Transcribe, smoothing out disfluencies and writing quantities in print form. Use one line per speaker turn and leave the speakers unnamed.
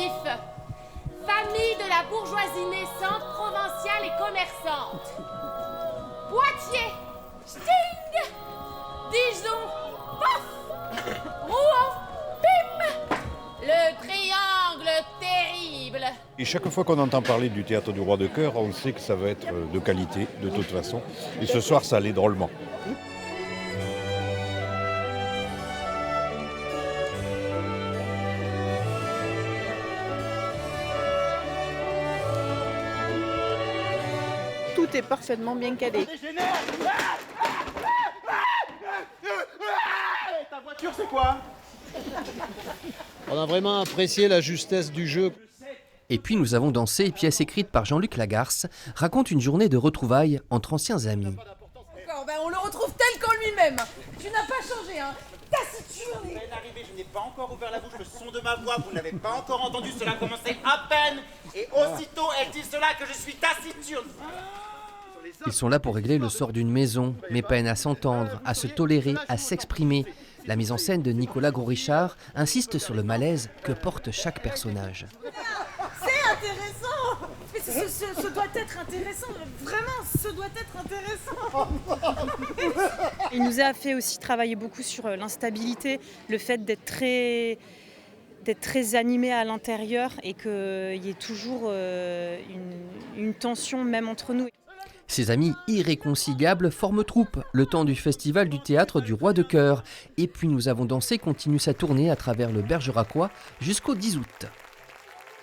vif. Famille de la bourgeoisie naissante, provinciale et commerçante. Poitiers, Sting, Dijon, pof, Rouen, bim. Le triangle terrible.
Et chaque fois qu'on entend parler du théâtre du Roi de Cœur, on sait que ça va être de qualité, de toute façon. Et ce soir, ça allait drôlement.
Tout est parfaitement bien calé.
Ta voiture, c'est quoi?
On a vraiment apprécié la justesse du jeu.
Et puis nous avons dansé, pièce écrite par Jean-Luc Lagarce, raconte une journée de retrouvailles entre anciens amis.
On le retrouve tel qu'en lui-même. Tu n'as pas changé, hein. Taciturne.
À peine arrivé, je n'ai pas encore ouvert la bouche, le son de ma voix, vous n'avez pas encore entendu, cela commençait à peine. Et aussitôt, elle dit cela que je suis taciturne.
Ils sont là pour régler le sort d'une maison, mais peinent à s'entendre, à se tolérer, à s'exprimer. La mise en scène de Nicolas Gros-Richard insiste sur le malaise que porte chaque personnage.
C'est intéressant. Mais ce doit être intéressant. Vraiment, ce doit être intéressant.
Il nous a fait aussi travailler beaucoup sur l'instabilité, le fait d'être très animé à l'intérieur et qu'il y ait toujours une tension même entre nous.
Ses amis irréconciliables forment troupe le temps du festival du théâtre du Roi de Cœur. Et puis nous avons dansé continue sa tournée à travers le Bergeracois jusqu'au 10 août.